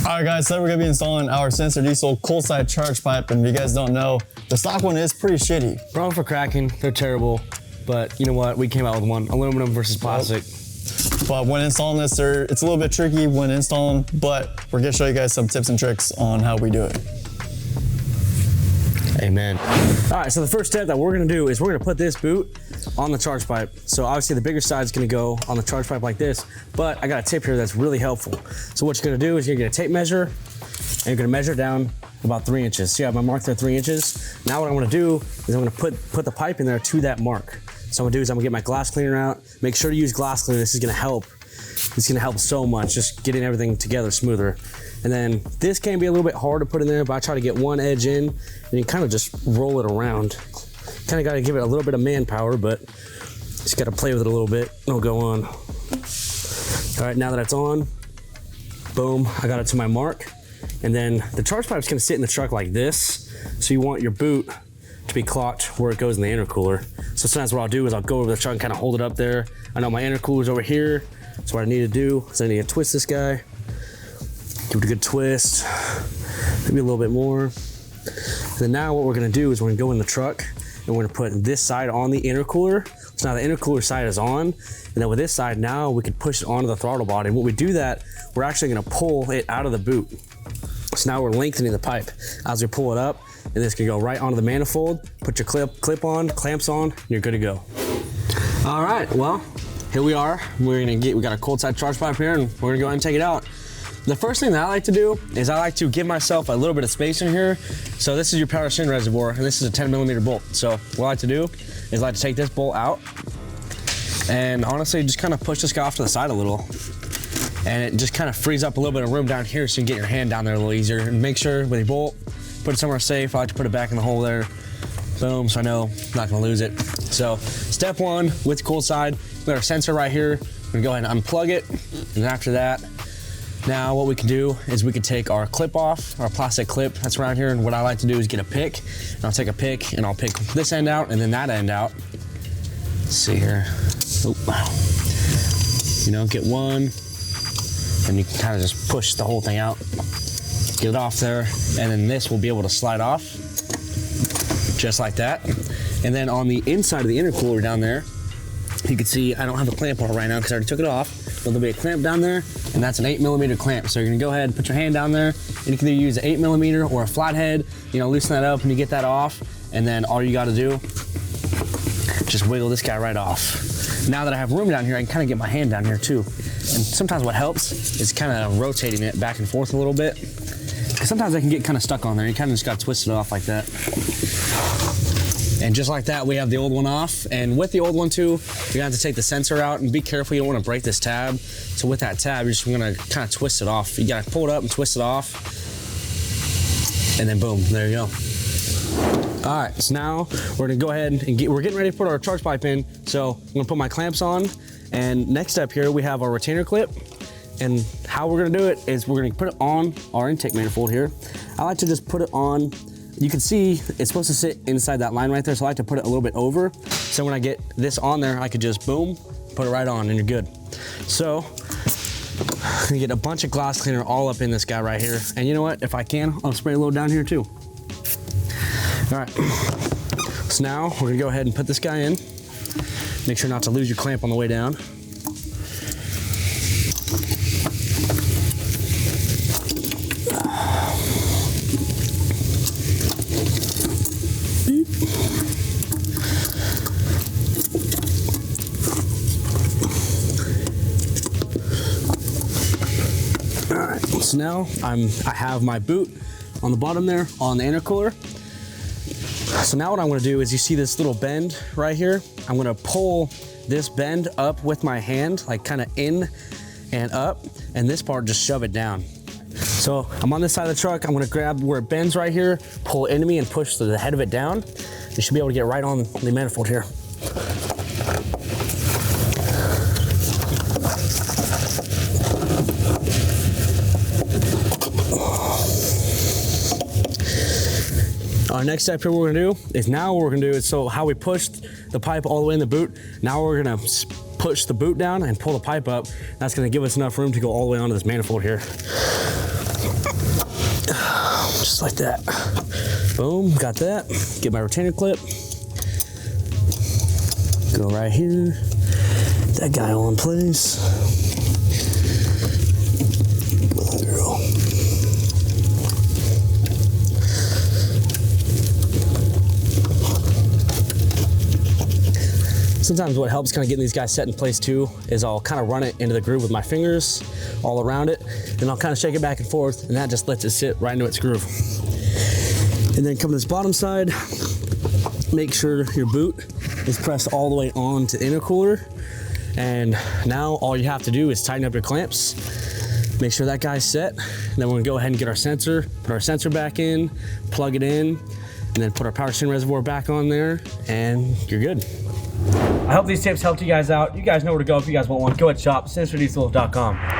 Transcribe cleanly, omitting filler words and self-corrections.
Alright guys, so we're going to be installing our Sinister diesel cold side charge pipe, and if you guys don't know, the stock one is pretty shitty. Wrong for cracking, they're terrible, but you know what, we came out with one, aluminum versus plastic. But when installing this, it's a little bit tricky when installing, but we're going to show you guys some tips and tricks on how we do it. Amen. All right, so the first step that we're gonna do is we're gonna put this boot on the charge pipe. So obviously the bigger side is gonna go on the charge pipe like this, but I got a tip here that's really helpful. So what you're gonna do is you're gonna tape measure, and you're gonna measure down about 3 inches. See, I have my mark there 3 inches. Now what I'm gonna do is I'm gonna put the pipe in there to that mark. So what I'm gonna do is I'm gonna get my glass cleaner out. Make sure to use glass cleaner, this is gonna help. It's gonna help so much, just getting everything together smoother. And then this can be a little bit hard to put in there, but I try to get one edge in and you kind of just roll it around. Kind of got to give it a little bit of manpower, but just got to play with it a little bit. It'll go on. All right, now that it's on, boom, I got it to my mark. And then the charge pipe is going to sit in the truck like this. So you want your boot to be clocked where it goes in the intercooler. So sometimes what I'll do is I'll go over the truck and kind of hold it up there. I know my intercooler's over here. So what I need to do is I need to twist this guy. Give it a good twist, maybe a little bit more. And then now what we're gonna do is we're gonna go in the truck and we're gonna put this side on the intercooler. So now the intercooler side is on, and then with this side now we can push it onto the throttle body. And when we do that, we're actually gonna pull it out of the boot. So now we're lengthening the pipe as we pull it up, and this can go right onto the manifold, put your clip on, clamps on, and you're good to go. All right, well, here we are. We got a cold side charge pipe here, and we're gonna go ahead and take it out. The first thing that I like to do is I like to give myself a little bit of space in here. So this is your power steering reservoir, and this is a 10mm bolt. So what I like to do is I like to take this bolt out and honestly just kind of push this guy off to the side a little. And it just kind of frees up a little bit of room down here so you can get your hand down there a little easier. And make sure with your bolt, put it somewhere safe. I like to put it back in the hole there. Boom, so I know I'm not gonna lose it. So step one with the cold side, we got our sensor right here. We're gonna go ahead and unplug it, and after that, now what we can do is we can take our clip off, our plastic clip that's around here, and what I like to do is get a pick, and I'll take a pick and I'll pick this end out and then that end out. Let's see here. Oh, you know, get one, and you can kind of just push the whole thing out. Get it off there, and then this will be able to slide off, just like that. And then on the inside of the intercooler down there, you can see I don't have a clamp on it right now because I already took it off. So there'll be a clamp down there, and that's an 8mm clamp. So you're gonna go ahead and put your hand down there, and you can either use an 8mm or a flathead. You know, loosen that up and you get that off, and then all you gotta do, just wiggle this guy right off. Now that I have room down here, I can kind of get my hand down here too. And sometimes what helps is kind of rotating it back and forth a little bit. Because sometimes I can get kind of stuck on there. You kind of just gotta twist it off like that. And just like that, we have the old one off. And with the old one too, you're gonna have to take the sensor out and be careful, you don't wanna break this tab. So with that tab, you're just gonna kind of twist it off. You gotta pull it up and twist it off. And then boom, there you go. All right, so now we're gonna go ahead and we're getting ready to put our charge pipe in. So I'm gonna put my clamps on. And next step here, we have our retainer clip. And how we're gonna do it is we're gonna put it on our intake manifold here. I like to just put it on. You can see it's supposed to sit inside that line right there, so I like to put it a little bit over. So when I get this on there, I could just boom, put it right on and you're good. So I'm gonna get a bunch of glass cleaner all up in this guy right here. And you know what, if I can, I'll spray a little down here too. All right, so now we're gonna go ahead and put this guy in. Make sure not to lose your clamp on the way down. So now I have my boot on the bottom there on the intercooler. So now what I'm gonna do is you see this little bend right here. I'm gonna pull this bend up with my hand, like kind of in and up, and this part just shove it down. So I'm on this side of the truck. I'm gonna grab where it bends right here, pull it into me and push the head of it down. You should be able to get right on the manifold here. Our next step here, what we're gonna do is now what we're gonna do is, so how we pushed the pipe all the way in the boot, now we're gonna push the boot down and pull the pipe up. That's gonna give us enough room to go all the way onto this manifold here. Just like that. Boom, got that. Get my retainer clip. Go right here. That guy all in place. Come on, girl. Sometimes what helps kind of getting these guys set in place too is I'll kind of run it into the groove with my fingers all around it, and I'll kind of shake it back and forth, and that just lets it sit right into its groove. And then come to this bottom side, make sure your boot is pressed all the way on to the intercooler. And now all you have to do is tighten up your clamps, make sure that guy's set, and then we're gonna go ahead and get our sensor, put our sensor back in, plug it in, and then put our power steering reservoir back on there, and you're good. I hope these tips helped you guys out. You guys know where to go if you guys want one. Go ahead and shop, SinisterDiesel.com.